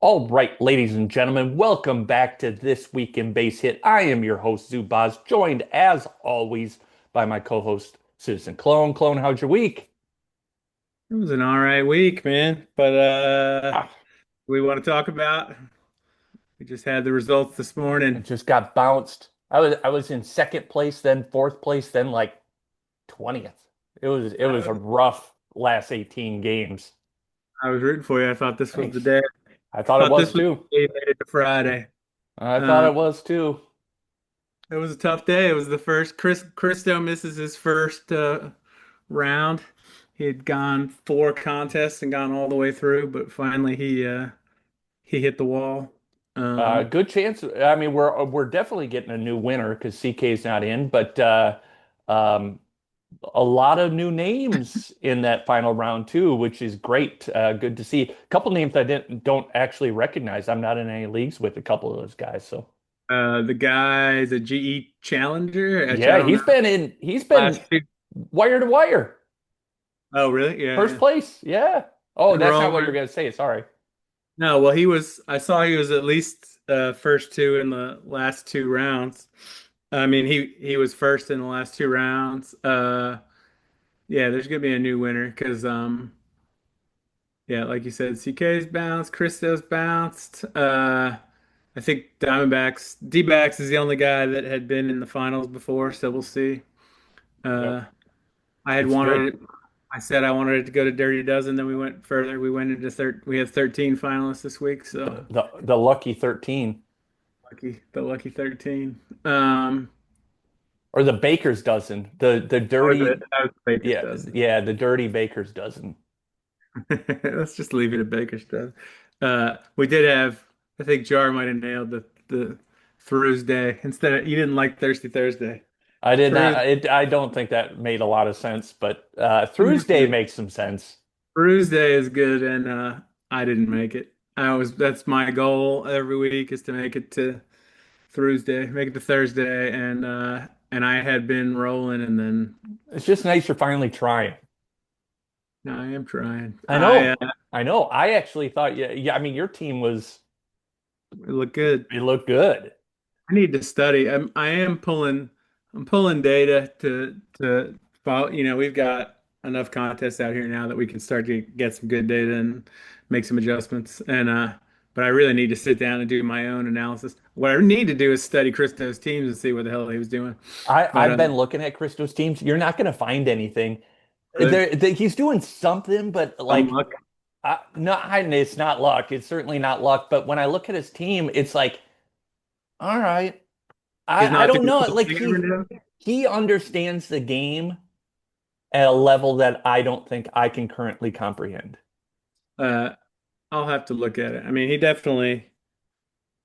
All right, ladies and gentlemen, welcome back to This Week in Base Hit. I am your host, Zubaz, joined as always by my co-host, Citizen Clone. Clone, how's your week? It was an all right week, man. But Ah, we want to talk about. We just had the results this I morning. just got bounced. I was in second place, then fourth place, then like 20th. It was a I, rough last 18 games. I was rooting for you. I thought this was the Thanks. day. I thought it Thought was this was too. the day you made it to Friday. I thought Um, it was too. it was a tough day. It was the first. Christo misses his first round. He had gone four contests and gone all the way through, but finally he hit the wall. Um, Good chance. I mean, we're definitely getting a new winner because CK's not in, but um, a lot of new names in that final round too, which is great. Good to see. A couple names I didn't don't actually recognize. I'm not in any leagues with a couple of those guys, so the guy, the GE Challenger, which I yeah, don't know. he's Last been two. wire to wire, Oh, really? Yeah, first yeah. place. Yeah. Oh, We're that's not all what you're gonna say. Sorry. No, well, he was. I saw he was at least first two in the last two rounds. I mean, he was first in the last two rounds. Yeah, there's gonna be a new winner because yeah, like you said, CK's bounced, Christo's bounced. I think Diamondbacks, D-backs is the only guy that had been in the finals before, so we'll see. Yep. Uh, I had It's good. wanted it. I said I wanted it to go to Dirty Dozen, then we went further. We went into third. We had 13 finalists this week, so. The lucky 13 The lucky 13. or the baker's dozen. The dirty, That was Baker's yeah, dozen. yeah, the dirty baker's dozen. Let's just leave it at Baker's dozen. We did have, I think Jar might have nailed the Throughs Day instead of, you didn't like Thirsty Thursday. I did not. Throughs, I don't think that made a lot of sense, but Throughs Thursday Day, makes some sense. Throughs Day is good, and I didn't make it. That's my goal every week is to make it to Throughs Day, make it to Thursday, and I had been rolling, and then It's just nice you're finally trying. no, I am trying. I know. I know. I actually thought, yeah, yeah. I mean, your team was It looked good. it looked good. I need to study. I'm pulling data to follow. We've got enough contests out here now that we can start to get some good data and make some adjustments. But I really need to sit down and do my own analysis. What I need to do is study Christo's teams and see what the hell he was doing. But I've been looking at Christo's teams. You're not going to find anything. really, He's doing something, but some like, luck. no, it's not luck. It's certainly not luck. But when I look at his team, it's like, all right, He's I not don't doing know. Like something every day. he understands the game at a level that I don't think I can currently comprehend. Uh, I'll have to look at it. I mean,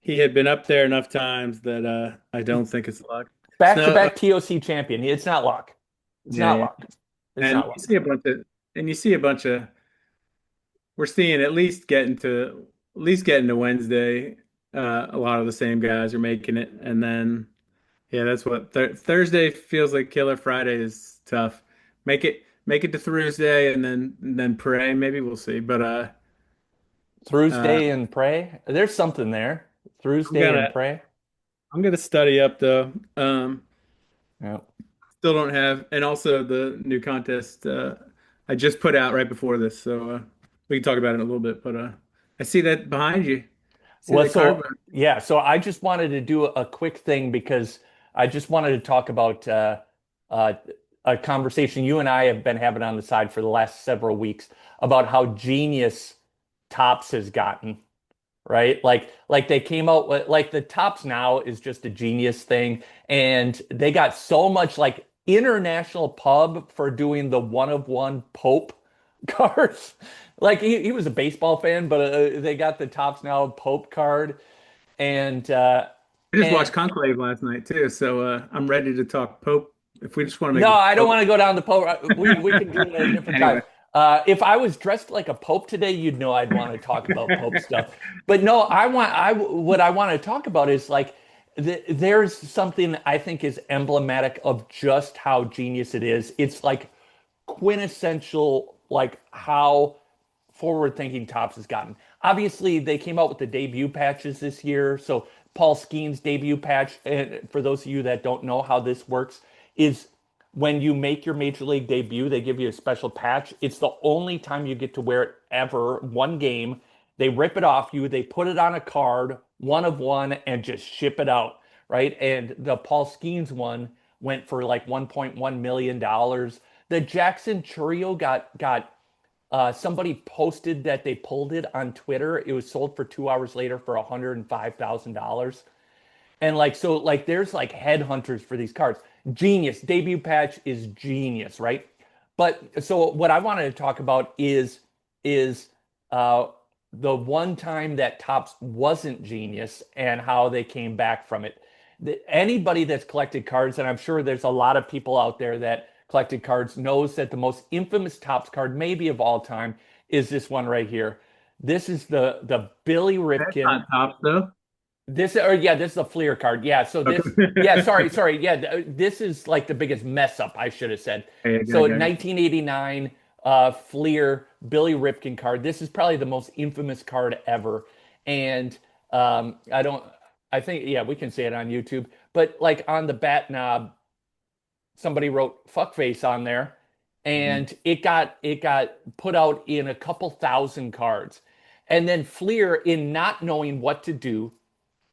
he had been up there enough times that I don't think it's luck. So Back-to-back TOC champion. It's not luck. It's yeah, not yeah. luck. It's And not you luck. see a bunch of and you see a bunch of we're seeing at least getting to Wednesday. A lot of the same guys are making it, and then yeah, that's what Thursday feels like. Killer Friday is tough. Make it to Thursday, and then pray. Maybe we'll see. But uh, Thursday and pray. There's something there. I'm Thursday and gonna pray. I'm gonna study up though. Yeah. Still don't have, and also the new contest I just put out right before this, so we can talk about it in a little bit. But I see that behind you. See Well, that card? so yeah, so I just wanted to do a quick thing because I just wanted to talk about uh, a conversation you and I have been having on the side for the last several weeks about how genius Tops has gotten, right? Like they came out with like the Tops now is just a genius thing, and they got so much like international pub for doing the one of one Pope cards. Like he was a baseball fan, but they got the Tops now Pope card, and I just and watched Conclave last night too, so I'm ready to talk Pope. If we just want to no, make I don't Pope want to go down the Pope. We can do it at a different time. anyway. If I was dressed like a Pope today, you'd know I'd want to talk about Pope stuff. But no, I what I want to talk about is like there's something I think is emblematic of just how genius it is. It's like quintessential, like how forward thinking Topps has gotten. Obviously, they came out with the debut patches this year. So Paul Skeen's debut patch, and for those of you that don't know how this works, is when you make your major league debut, they give you a special patch. It's the only time you get to wear it ever, one game. They rip it off you, they put it on a card, one of one, and just ship it out, right? And the Paul Skeens one went for like $1.1 million. The Jackson Churio got somebody posted that they pulled it on Twitter. It was sold for 2 hours later for $105,000. And like so, like there's like headhunters for these cards. Genius. Debut patch is genius, right? But so what I wanted to talk about is uh the one time that Topps wasn't genius and how they came back from it. Anybody that's collected cards, and I'm sure there's a lot of people out there that collected cards, knows that the most infamous Topps card, maybe of all time, is this one right here. This is the Billy That's Ripken. not Topps though. This or yeah, this is the Fleer card. Yeah, so this yeah, Okay. sorry. Yeah, this is like the biggest mess up, I should have said. Okay, So okay. 1989 Fleer Billy Ripken card. This is probably the most infamous card ever. And I don't I think yeah, we can say it on YouTube. But like on the bat knob, somebody wrote fuckface on there, Mhm. and it got put out in a couple thousand cards. And then Fleer, in not knowing what to do,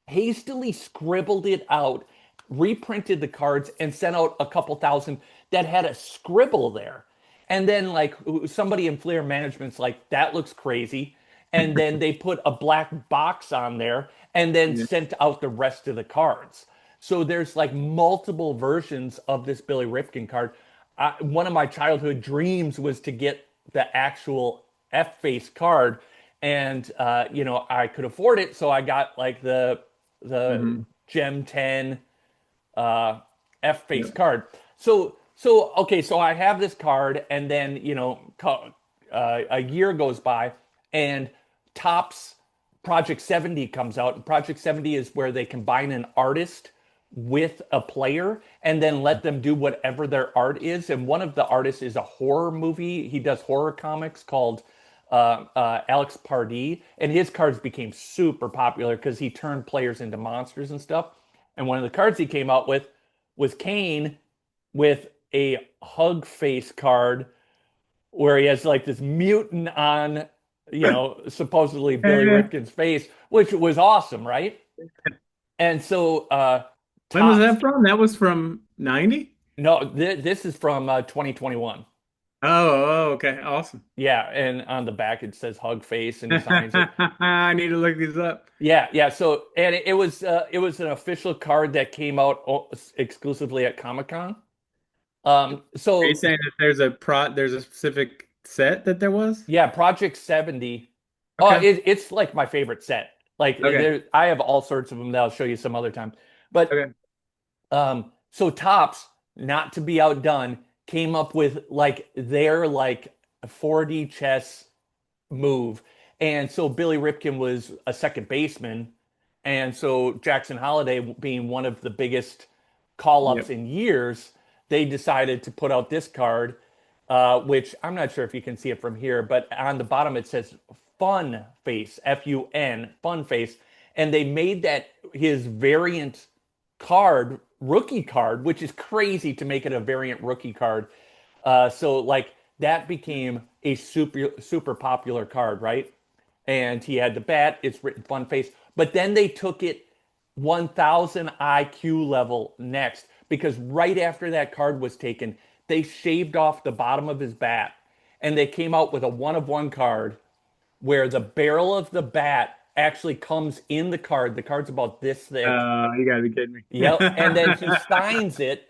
hastily scribbled it out, reprinted the cards, and sent out a couple thousand that had a scribble there. And then, like, somebody in Fleer Management's like, that looks crazy. And then they put a black box on there and then Yeah. sent out the rest of the cards. So there's like multiple versions of this Billy Ripken card. One of my childhood dreams was to get the actual F face card, and I could afford it, so I got like the Hmm. Gem 10 uh, F face Yep. card. So okay, so I have this card, and then a year goes by, and Topps Project 70 comes out, and Project 70 is where they combine an artist with a player and then let them do whatever their art is. And one of the artists is a horror movie. He does horror comics called Alex Pardee, and his cards became super popular because he turned players into monsters and stuff. And one of the cards he came out with was Kane with a hug face card where he has like this mutant on, supposedly Billy Eh, Ripken's face, which was awesome, right? And so when was Topps, that from? That was from 90? no, this is from 2021. Oh, okay. Awesome. Yeah, and on the back it says hug face and he signs it. I need to look these up. Yeah. So and it was an official card that came out exclusively at Comic-Con. Are you So saying that there's a specific set that there was? yeah, Project 70. Oh, Okay. it's like my favorite set. Like Okay. I have all sorts of them that I'll show you some other time. But Okay. so Topps, not to be outdone, came up with like their like 4D chess move. And so Billy Ripken was a second baseman. And so Jackson Holliday, being one of the biggest call ups Yep. in years, they decided to put out this card, which I'm not sure if you can see it from here, but on the bottom it says Fun Face, Fun, Fun Face. And they made that his variant card, rookie card, which is crazy to make it a variant rookie card. So like that became a super popular card, right? And he had the bat. It's written fun face. But then they took it 1,000 IQ level next because right after that card was taken, they shaved off the bottom of his bat and they came out with a one of one card where the barrel of the bat actually comes in the card. The card's about this thick. You gotta be kidding me. Yep. And then he signs it,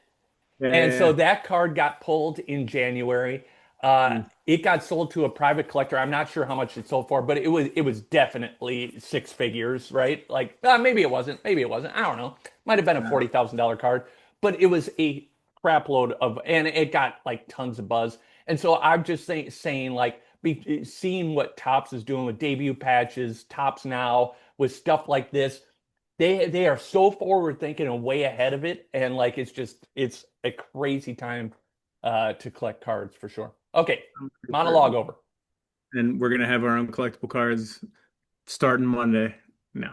Yeah, and yeah, so yeah. that card got pulled in January. Uh, Mm. it got sold to a private collector. I'm not sure how much it sold for, but it was definitely six figures, right? Like maybe it wasn't, maybe it wasn't. I don't know. Might have been a Uh, $40,000 card, but it was a crap load of, and it got like tons of buzz. And so I'm just saying like seeing what Topps is doing with debut patches, Topps now with stuff like this, they are so forward thinking and way ahead of it, and like it's a crazy time to collect cards for sure. Okay, I'm pretty monologue certain. over. and we're gonna have our own collectible cards starting Monday. No,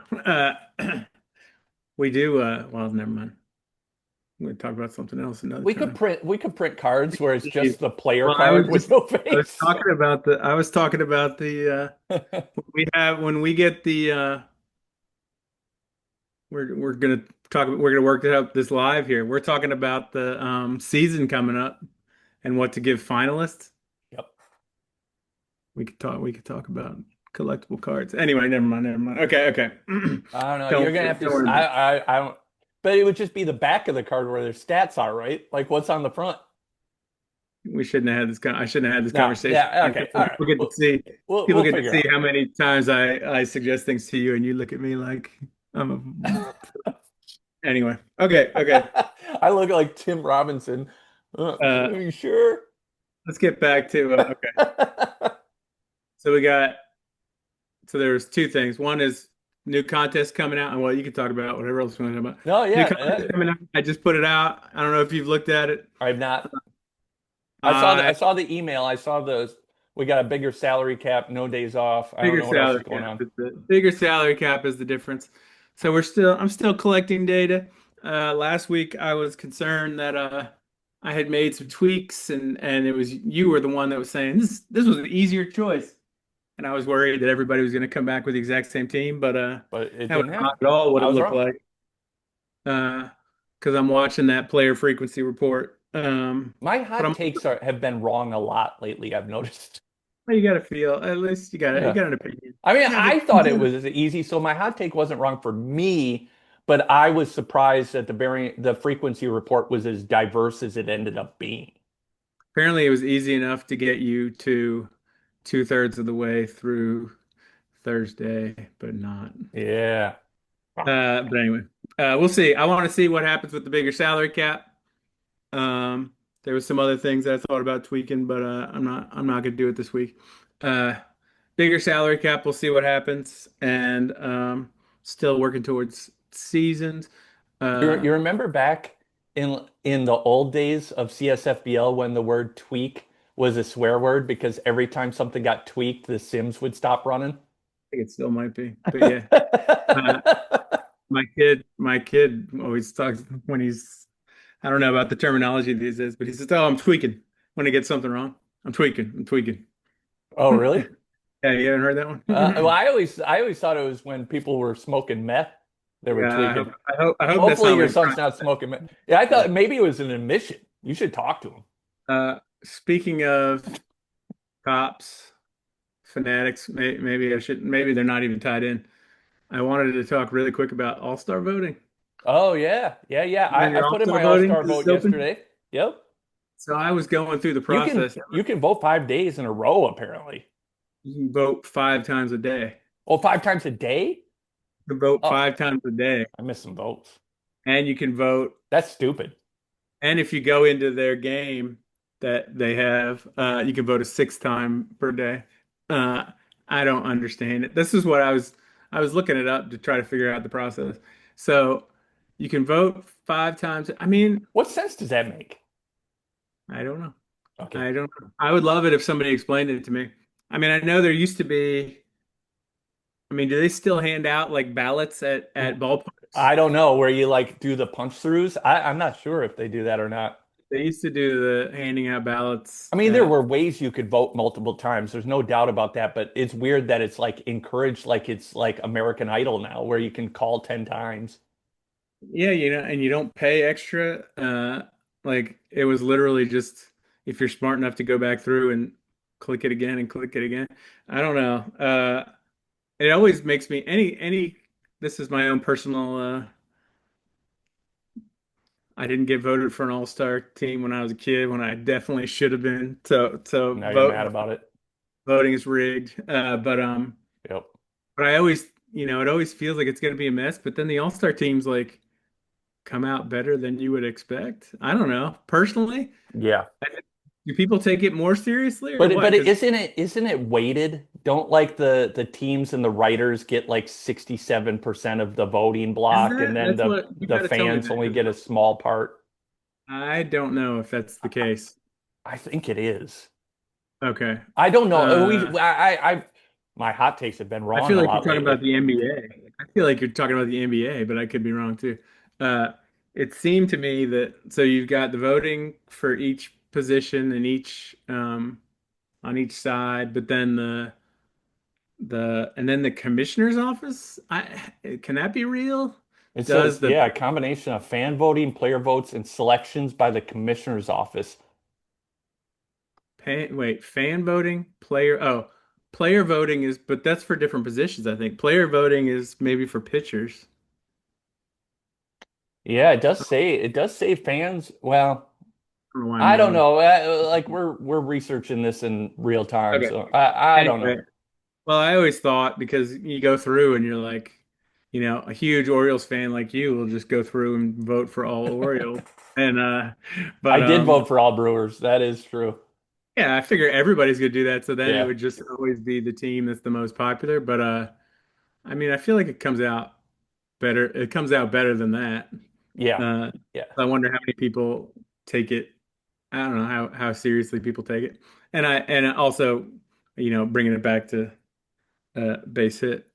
we do. Well, never mind. I'm gonna talk about something else another time. We could print cards where it's Steve. just the player Well, I was card with just no I was face. talking about the I was talking about the when we get the we're gonna we're gonna work it out this live here. We're talking about the season coming up and what to give finalists. Yep. We could talk about collectible cards. Anyway, never mind, never mind. Okay, okay. I don't know. You're Don't gonna have to. don't worry about it. I don't. But it would just be the back of the card where their stats are, right? Like what's on the front. We shouldn't have had this I shouldn't have had this No. conversation. Yeah. Okay. All right. People get to see people We'll get to figure see it how many times I suggest things to you and you look at me like I'm a out. anyway. Okay, okay. I look like Tim Robinson. Uh Are you sure? let's get back to okay. So we got so there's two things. One is new contest coming out, and well, you can talk about whatever else you want to talk about. No, New yeah, contest coming out. I just put it out. I don't know if you've looked at it. I've not. I I saw the email. I saw the we got a bigger salary cap, no days off. I don't bigger know what else salary is going cap on. is the bigger salary cap is the difference. So I'm still collecting data. Last week I was concerned that I had made some tweaks and it was you were the one that was saying this was an easier choice. And I was worried that everybody was going to come back with the exact same team, but But it that was didn't not happen. at all what I it was looked wrong. like. Because I'm watching that player frequency report. My But hot takes have been wrong a lot lately, I've noticed. you got to feel at least you Yeah. got an opinion. I mean, You have I thought it was easy, so my hot take wasn't wrong for me, but I was surprised that the frequency report was as diverse as it ended up being. apparently it was easy enough to get you to two-thirds of the way through Thursday, but not. Yeah. But anyway, we'll see. I want to see what happens with the bigger salary cap. Um, there was some other things that I thought about tweaking, but I'm not gonna do it this week. Uh, bigger salary cap. We'll see what happens, and still working towards seasons. You remember back in the old days of CSFBL when the word tweak was a swear word because every time something got tweaked, the Sims would stop running? think it still might be, but yeah. Uh, my kid always talks when he's, I don't know about the terminology these days, but he says, "Oh, I'm tweaking" when he gets something wrong. I'm tweaking. I'm tweaking. Oh, really? Yeah, you haven't heard that Well, one? I always thought it was when people were smoking meth, they were Yeah, tweaking. I hope that's Hopefully not what your he's son's trying not to smoking meth. Yeah, I say. thought maybe it was an admission. You should talk to him. Speaking of cops, fanatics, maybe I should, maybe they're not even tied in. I wanted to talk really quick about All-Star voting. Oh yeah, yeah, yeah. You know, I your put in All-Star my voting All-Star is vote open. yesterday. Yep. So I was going through the process. You can vote 5 days in a row, apparently. You can vote 5 times a day. Oh, 5 times a day? You can vote Oh, 5 times a day, I missed some votes. and you can vote. That's stupid. And if you go into their game that they have, you can vote a sixth time per day. Uh, I don't understand it. This is what I was looking it up to try to figure out the process. So you can vote 5 times. I mean, What sense does that make? I don't know. Okay. I don't know. I would love it if somebody explained it to me. I mean, I know there used to be, I mean, do they still hand out like ballots at ballparks? I don't know where you like do the punch throughs. I'm not sure if they do that or not. They used to do the handing out ballots I mean, there at, were ways you could vote multiple times. There's no doubt about that, but it's weird that it's like encouraged like it's like American Idol now, where you can call 10 times. yeah, and you don't pay extra. Like it was literally just if you're smart enough to go back through and click it again and click it again. I don't know. It always makes me this is my own personal I didn't get voted for an all-star team when I was a kid when I definitely should have been. So Now you're mad about it. voting is rigged. Yep. But I always, it always feels like it's going to be a mess, but then the all-star teams like come out better than you would expect. I don't know. Personally, Yeah. do people take it more seriously or But what? Because isn't it weighted? Don't like the teams and the writers get like 67% of the voting is block and that then that's what you the got to tell me fans that only 'cause get a small part? I don't know if that's the case. I think it is. Okay. I don't know. Uh, My hot takes have been I wrong feel a like you're lot talking about lately. the NBA. I feel like you're talking about the NBA, but I could be wrong too. Uh, it seemed to me that so you've got the voting for each position and each on each side, but then the commissioner's office. Can that be real? It Does says, the yeah, a combination of fan voting, player votes, and selections by the commissioner's office. fan voting, player voting is, but that's for different positions, I think. Player voting is maybe for pitchers. Yeah, it does say fans. Well, I don't know why I'm I don't wrong. know. Like we're researching this in real time, Okay. so I don't know. Anyway, well, I always thought because you go through and you're like, a huge Orioles fan like you will just go through and vote for all Orioles. And I but did vote for all Brewers. That is true. yeah, I figure everybody's gonna do that, so then it Yeah, would just always be the team that's the most popular. But I mean, I feel like it comes out better. It comes out better than that. yeah, Uh, yeah, I wonder how many people take it. I don't know how seriously people take it. And also, bringing it back to base hit.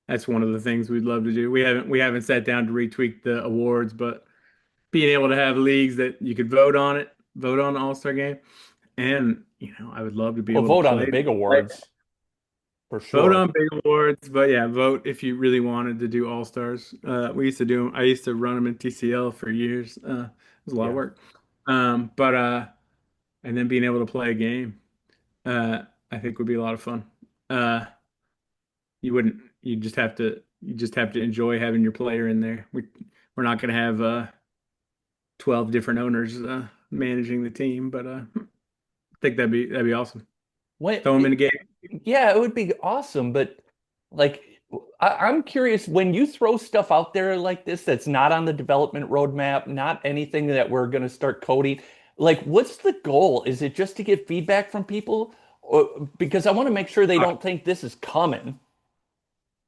That's one of the things we'd love to do. We haven't sat down to retweak the awards, but being able to have leagues that you could vote on the All-Star game, and I would love to be Well, able to vote on the play, big play awards for vote sure. on big awards. But yeah, vote if you really wanted to do All-Stars. We used to do them. I used to run them in TCL for years. It was a lot of Yeah. work. But and then being able to play a game, I think would be a lot of fun. Uh, you wouldn't. You just have to enjoy having your player in there. We're not going to have 12 different owners managing the team, but I think that'd be awesome. When, Throw them in a game. yeah, it would be awesome, but like I'm curious when you throw stuff out there like this that's not on the development roadmap, not anything that we're going to start coding, like what's the goal? Is it just to get feedback from people? Or, because I want to make sure they don't think this is coming.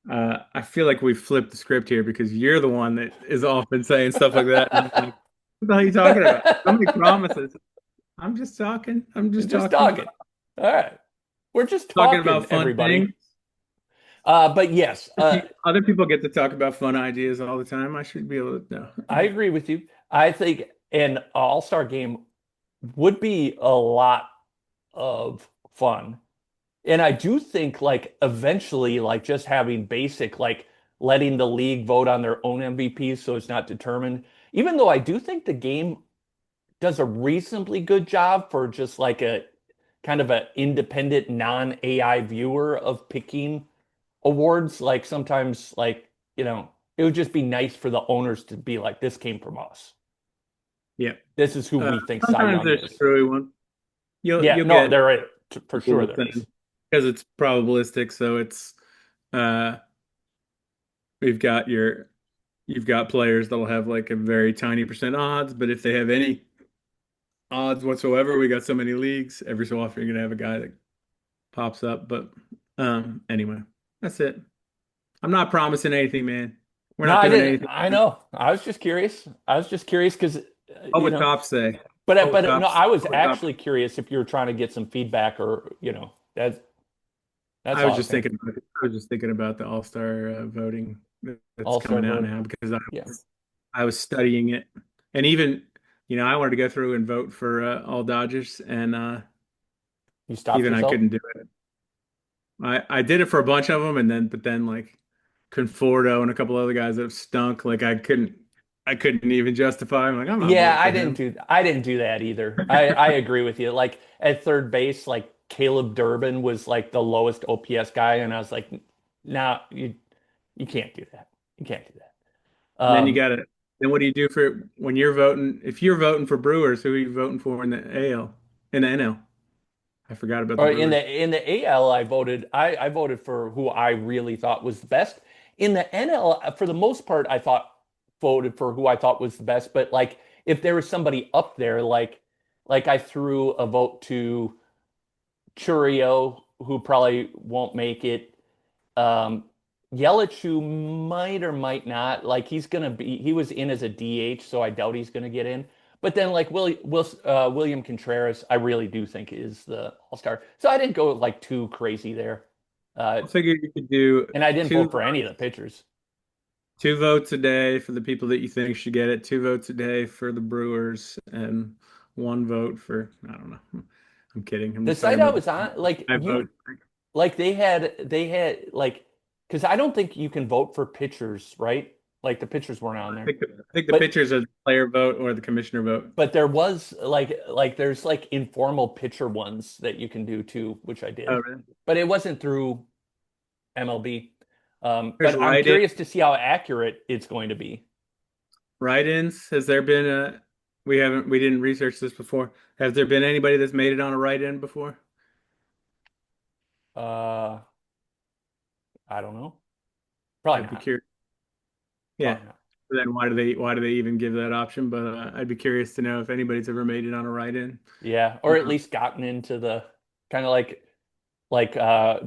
I feel like we flipped the script here because you're the one that is often saying stuff like that, and I'm like, what the hell are you talking about? Don't make promises. I'm just talking. I'm just Just talking about talking. All right. We're just talking talking, about fun things. everybody. But yes, Other people get to talk about fun ideas all the time. I should be able to know. I agree with you. I think an all-star game would be a lot of fun. And I do think like eventually like just having basic like letting the league vote on their own MVPs so it's not determined. Even though I do think the game does a reasonably good job for just like a kind of an independent non-AI viewer of picking awards. Like sometimes like, it would just be nice for the owners to be like, this came from us. Yeah. This is who we think Cy Sometimes Young there's is. screwy one. You'll Yeah, you'll no, get there is. For sure people there is. saying because it's probabilistic, so uh we've got your you've got players that'll have like a very tiny percent odds, but if they have any odds whatsoever, we got so many leagues. Every so often you're gonna have a guy that pops up. But anyway, that's it. I'm not promising anything, man. We're No, not I doing didn't. anything. I know. I was just curious. I was just curious because, What would cops say? What would no, cops I was what would cops actually curious if you were trying to get some feedback or, that's I was all I was just saying. thinking about the All-Star voting that's All-star coming out voting. now because I Yeah. was I was studying it, and even I wanted to go through and vote for all Dodgers, and You stopped even I yourself? couldn't do it. I did it for a bunch of them, and then like Conforto and a couple other guys that have stunk. Like I couldn't even justify. I'm like I'm not Yeah, voting for him. I didn't do that either. I agree with you. Like at third base, like Caleb Durbin was like the lowest OPS guy, and I was like, nah, you can't do that. You can't do that. And then you got to then what do you do for when you're voting? If you're voting for Brewers, who are you voting for in the AL in the NL? I forgot about the Or Brewers. in the AL, I voted for who I really thought was the best. In the NL, for the most part, I thought voted for who I thought was the best. But like if there was somebody up there, like I threw a vote to Churio, who probably won't make it. Um, Yelich, who might or might not. Like he was in as a DH, so I doubt he's gonna get in. But then like William Contreras, I really do think is the all-star. So I didn't go like too crazy there. Uh, I figured you could do and I didn't two vote for any of the pitchers. two votes a day for the people that you think should get it, two votes a day for the Brewers, and one vote for I don't know. I'm kidding. I'm The just talking site I about was on, like I you vote. like they had like because I don't think you can vote for pitchers, right? Like the pitchers weren't on there. I think the But pitchers are the player vote or the commissioner vote. but there was like there's like informal pitcher ones that you can do too, which I Oh, did. really? But it wasn't through MLB. There's But I'm write-in, curious to see how accurate it's going to be. write-ins. Has there been a? We didn't research this before. Has there been anybody that's made it on a write-in before? Uh, I don't know. Probably I'd be not. curious. Yeah. Probably not. Then why do they even give that option? But I'd be curious to know if anybody's ever made it on a write-in. Yeah, or at least gotten into the kind of like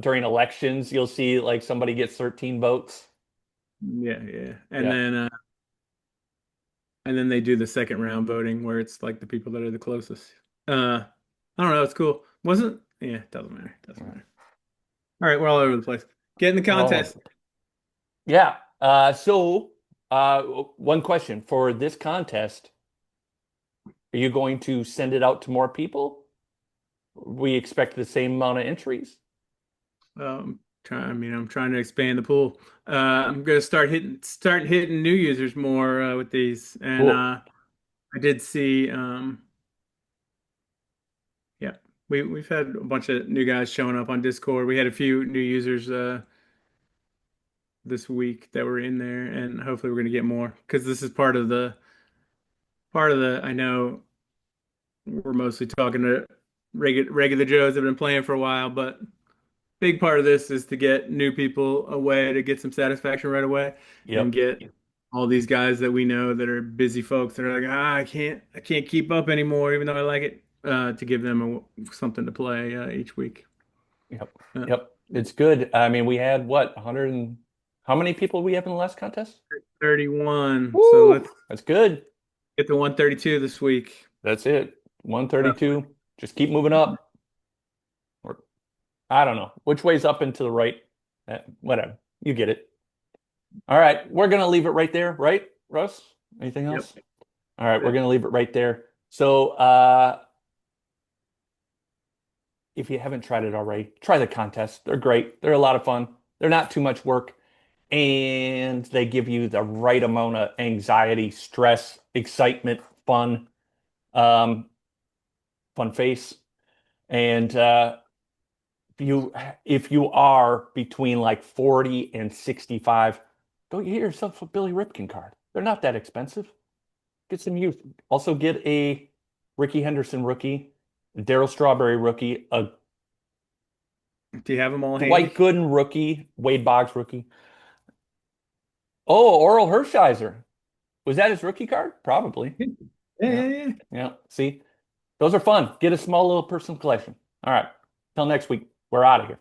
during elections, you'll see like somebody gets 13 votes. Yeah, yeah. Yeah. And then they do the second round voting where it's like the people that are the closest. I don't know, it's cool. Wasn't yeah, it doesn't matter. Doesn't matter. All right, we're all over the place. Get in the We're all over. contest. Yeah. One question for this contest, are you going to send it out to more people? We expect the same amount of entries. I'm trying to expand the pool. I'm gonna start hitting new users more with these. And Cool. I did see yeah, we've had a bunch of new guys showing up on Discord. We had a few new users this week that were in there, and hopefully we're gonna get more because this is part of the. I know we're mostly talking to regular Joes that have been playing for a while, but big part of this is to get new people away to get some satisfaction right away and Yep. get all these guys that we know that are busy folks that are like, I can't keep up anymore, even though I like it, to give them something to play each week. Yep. Uh, Yep. It's good. I mean, we had what, 100 and how many people we have in the last contest? 31. So Woo! let's That's good. get to 132 this week. That's it. Uh, 132. Just keep moving up. Or I don't know. Which way's up and to the right? Whatever. You get it. All right. We're gonna leave it right there, right, Russ? Anything yep. else? All right, we're It. gonna leave it right there. So if you haven't tried it already, try the contest. They're great. They're a lot of fun. They're not too much work, and they give you the right amount of anxiety, stress, excitement, fun, um, fun face. And if you are between like 40 and 65, go get yourself a Billy Ripken card. They're not that expensive. Get some youth. Also get a Ricky Henderson rookie, Daryl Strawberry rookie, a Do you have them all Dwight handy? Gooden rookie, Wade Boggs rookie. Oh, Oral Hershiser. Was that his rookie card? Probably. Yeah, Yeah. yeah, yeah. Yeah. See, those are fun. Get a small little personal collection. All right. Till next week. We're out of here.